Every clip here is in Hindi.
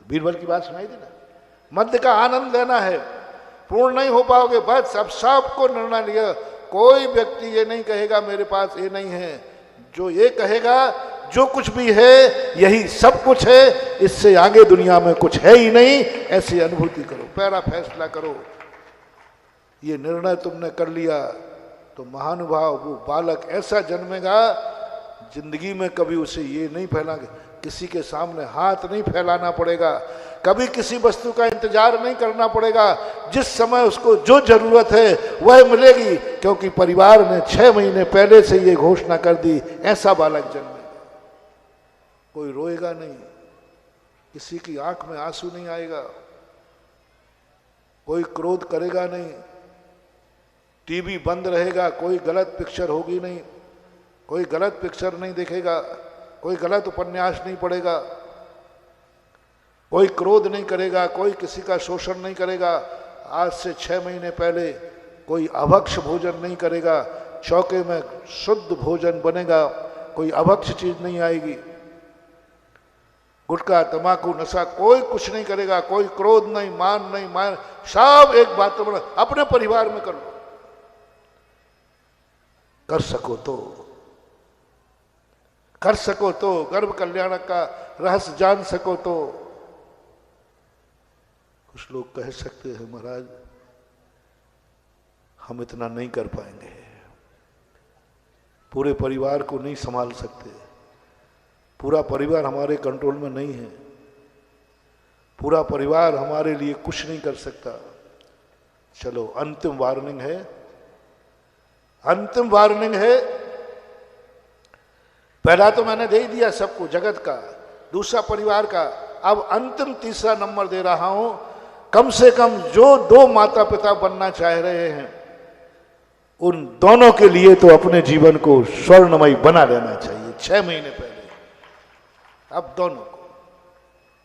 बीरबल की बात सुनाई दी ना, मध्य का आनंद लेना है, पूर्ण नहीं हो पाओगे, बस अब सबको निर्णय लिया। कोई व्यक्ति ये नहीं कहेगा मेरे पास ये नहीं है, जो ये कहेगा जो कुछ भी है यही सब कुछ है, इससे आगे दुनिया में कुछ है ही नहीं, ऐसी अनुभूति करो, पहला फैसला करो। ये निर्णय तुमने कर लिया तो महानुभाव वो बालक ऐसा जन्मेगा, जिंदगी में कभी उसे ये नहीं फैलाएंगे, किसी के सामने हाथ नहीं फैलाना पड़ेगा, कभी किसी वस्तु का इंतजार नहीं करना पड़ेगा, जिस समय उसको जो जरूरत है वह मिलेगी, क्योंकि परिवार ने 6 महीने पहले से ये घोषणा कर दी, ऐसा बालक जन्मेगा। कोई रोएगा नहीं, किसी की आंख में आंसू नहीं आएगा, कोई क्रोध करेगा नहीं, टीवी बंद रहेगा, कोई गलत पिक्चर होगी नहीं, कोई गलत पिक्चर नहीं देखेगा, कोई गलत उपन्यास नहीं पढ़ेगा, कोई क्रोध नहीं करेगा, कोई किसी का शोषण नहीं करेगा। आज से 6 महीने पहले कोई अभक्ष भोजन नहीं करेगा, चौके में शुद्ध भोजन बनेगा, कोई अभक्ष चीज नहीं आएगी, गुटखा तंबाकू नशा कोई कुछ नहीं करेगा, कोई क्रोध नहीं, मान नहीं, मान सब एक बात बना, अपने परिवार में कर लो, कर सको तो, कर सको तो, गर्भ कल्याण का रहस्य जान सको तो। कुछ लोग कह सकते हैं महाराज हम इतना नहीं कर पाएंगे, पूरे परिवार को नहीं संभाल सकते, पूरा परिवार हमारे कंट्रोल में नहीं है, पूरा परिवार हमारे लिए कुछ नहीं कर सकता। चलो अंतिम वार्निंग है, अंतिम वार्निंग है। पहला तो मैंने दे दिया सबको, जगत का, दूसरा परिवार का, अब अंतिम तीसरा नंबर दे रहा हूं। कम से कम जो 2 माता पिता बनना चाह रहे हैं उन दोनों के लिए तो अपने जीवन को स्वर्णमय बना लेना चाहिए 6 महीने पहले। अब दोनों को,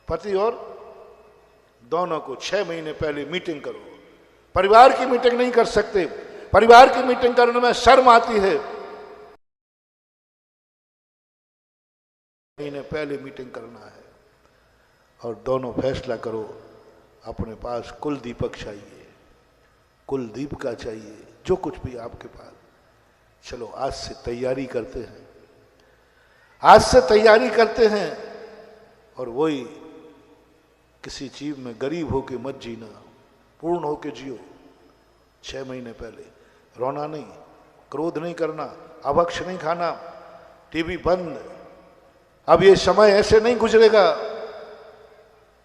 पति और दोनों को 6 महीने पहले मीटिंग करो। परिवार की मीटिंग नहीं कर सकते, परिवार की मीटिंग करने में शर्म आती है, महीने पहले मीटिंग करना है। और दोनों फैसला करो, अपने पास कुल दीपक चाहिए, कुल दीपिका चाहिए, जो कुछ भी आपके पास। चलो आज से तैयारी करते हैं, आज से तैयारी करते हैं। और वही किसी चीज में गरीब होके मत जीना, पूर्ण होके जियो। 6 महीने पहले रोना नहीं, क्रोध नहीं करना, अभक्ष नहीं खाना, टीवी बंद। अब ये समय ऐसे नहीं गुजरेगा।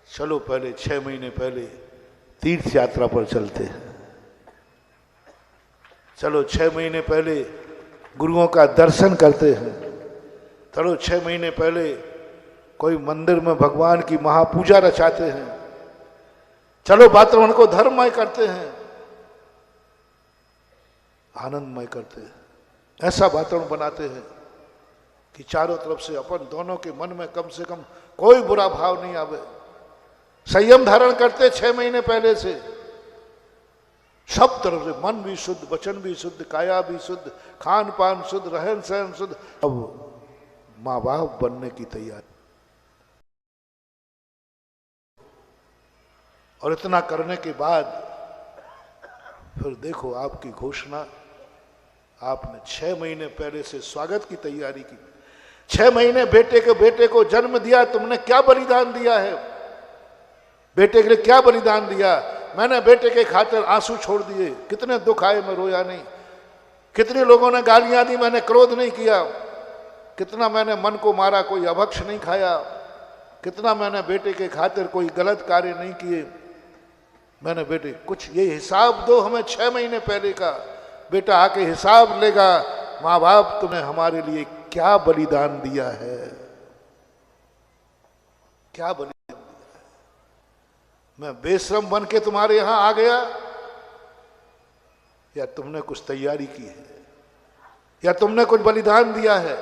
चलो पहले 6 महीने पहले तीर्थ यात्रा पर चलते हैं, चलो 6 महीने पहले गुरुओं का दर्शन करते हैं, चलो 6 महीने पहले कोई मंदिर में भगवान की महापूजा रचाते हैं, चलो वातावरण को धर्ममय करते हैं, आनंदमय करते हैं, ऐसा वातावरण बनाते हैं कि चारों तरफ से अपन दोनों के मन में कम से कम कोई बुरा भाव नहीं आवे। संयम धारण करते 6 महीने पहले से, सब तरफ से, मन भी शुद्ध, वचन भी शुद्ध, काया भी शुद्ध, खान पान शुद्ध, रहन सहन शुद्ध। अब माँ बाप बनने की तैयारी। और इतना करने के बाद फिर देखो आपकी घोषणा, आपने 6 महीने पहले से स्वागत की तैयारी की। 6 महीने बेटे को जन्म दिया, तुमने क्या बलिदान दिया है? बेटे के लिए क्या बलिदान दिया? मैंने बेटे के खातिर आंसू छोड़ दिए, कितने दुख आए, मैं रोया नहीं। कितने लोगों ने गालियां दी, मैंने क्रोध नहीं किया। कितना मैंने मन को मारा, कोई अभक्ष नहीं खाया। कितना मैंने बेटे के खातिर कोई गलत कार्य नहीं किए। मैंने बेटे कुछ ये हिसाब दो हमें 6 महीने पहले का। बेटा आके हिसाब लेगा, माँ बाप तुमने हमारे लिए क्या बलिदान दिया है, क्या बलिदान दिया है। मैं बेशरम बन के तुम्हारे यहां आ गया, या तुमने कुछ तैयारी की है, या तुमने कुछ बलिदान दिया है?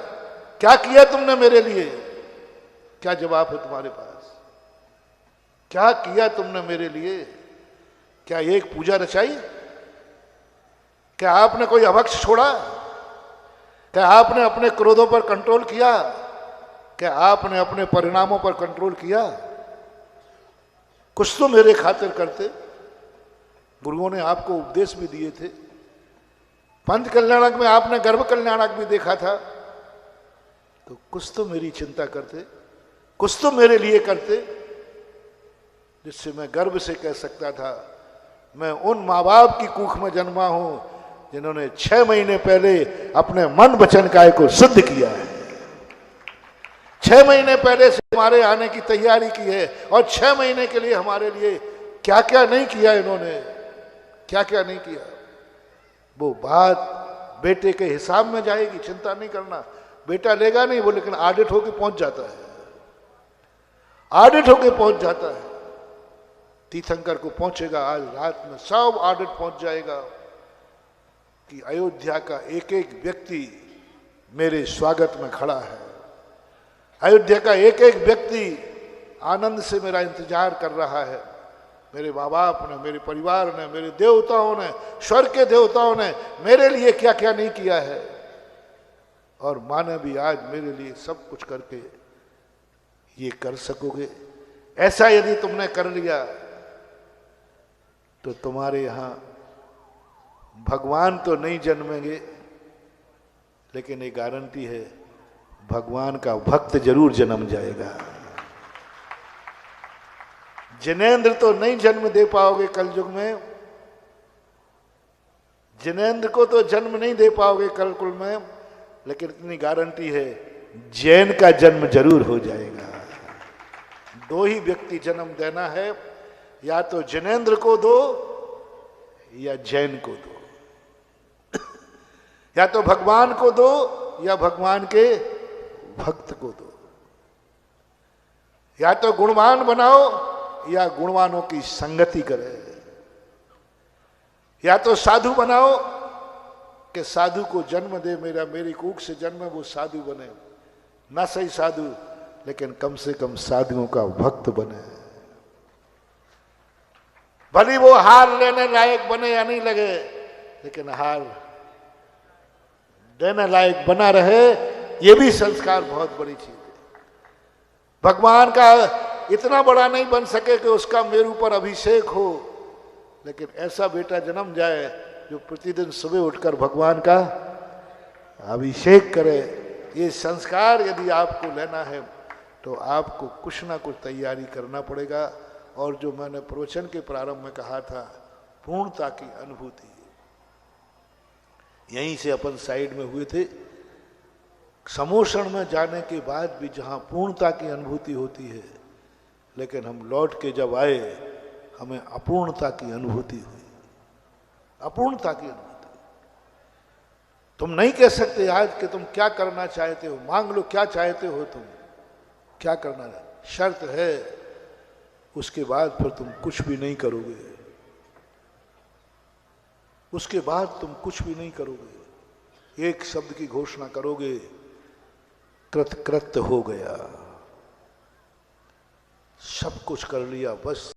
क्या किया तुमने मेरे लिए? क्या जवाब है तुम्हारे पास? क्या किया तुमने मेरे लिए? क्या एक पूजा रचाई? क्या आपने कोई अभक्ष छोड़ा? क्या आपने अपने क्रोधों पर कंट्रोल किया? क्या आपने अपने परिणामों पर कंट्रोल किया? कुछ तो मेरे खातिर करते। गुरुओं ने आपको उपदेश भी दिए थे। पंच कल्याणक में आपने गर्भ कल्याणक भी देखा था। तो कुछ तो मेरी चिंता करते, कुछ तो मेरे लिए करते, जिससे मैं गर्व से कह सकता था मैं उन माँ बाप की कुख में जन्मा हूं जिन्होंने 6 महीने पहले अपने मन वचन काय को सिद्ध किया है। 6 महीने पहले से हमारे आने की तैयारी की है और 6 महीने के लिए हमारे लिए क्या क्या नहीं किया इन्होंने, क्या क्या नहीं किया। वो बात बेटे के हिसाब में जाएगी, चिंता नहीं करना। बेटा लेगा नहीं वो, लेकिन ऑडिट होके पहुंच जाता है, ऑडिट होके पहुंच जाता है। तीर्थंकर को पहुंचेगा आज रात में, सब ऑडिट पहुंच जाएगा कि अयोध्या का एक एक व्यक्ति मेरे स्वागत में खड़ा है। अयोध्या का एक एक व्यक्ति आनंद से मेरा इंतजार कर रहा है। मेरे माँ बाप ने, मेरे परिवार ने, मेरे देवताओं ने, स्वर्ग के देवताओं ने मेरे लिए क्या क्या नहीं किया है, और माँ ने भी आज मेरे लिए सब कुछ करके ये कर सकोगे। ऐसा यदि तुमने कर लिया तो तुम्हारे यहां भगवान तो नहीं जन्मेंगे, लेकिन एक गारंटी है भगवान का भक्त जरूर जन्म जाएगा। जिनेंद्र तो नहीं जन्म दे पाओगे कलयुग में, जिनेंद्र को तो जन्म नहीं दे पाओगे कलकुल में, लेकिन इतनी गारंटी है जैन का जन्म जरूर हो जाएगा। 2 ही व्यक्ति जन्म देना है, या तो जिनेंद्र को दो या जैन को दो, या तो भगवान को दो या भगवान के भक्त को दो, या तो गुणवान बनाओ या गुणवानों की संगति करे, या तो साधु बनाओ कि साधु को जन्म दे, मेरी कूख से जन्म वो साधु बने, ना सही साधु लेकिन कम से कम साधुओं का भक्त बने। भली वो हार लेने लायक बने या नहीं लगे, लेकिन हार देने लायक बना रहे, ये भी संस्कार बहुत बड़ी चीज है। भगवान का इतना बड़ा नहीं बन सके कि उसका मेरे ऊपर अभिषेक हो, लेकिन ऐसा बेटा जन्म जाए जो प्रतिदिन सुबह उठकर भगवान का अभिषेक करे। ये संस्कार यदि आपको लेना है तो आपको कुछ ना कुछ तैयारी करना पड़ेगा। और जो मैंने प्रवचन के प्रारंभ में कहा था, पूर्णता की अनुभूति, यहीं से अपन साइड में हुए थे। समोषण में जाने के बाद भी जहां पूर्णता की अनुभूति होती है, लेकिन हम लौट के जब आए हमें अपूर्णता की अनुभूति हुई, अपूर्णता की अनुभूति। तुम नहीं कह सकते आज कि तुम क्या करना चाहते हो, मांग लो क्या चाहते हो, तुम क्या करना है, शर्त है उसके बाद फिर तुम कुछ भी नहीं करोगे, उसके बाद तुम कुछ भी नहीं करोगे। एक शब्द की घोषणा करोगे, कृतकृत्य हो गया, सब कुछ कर लिया, बस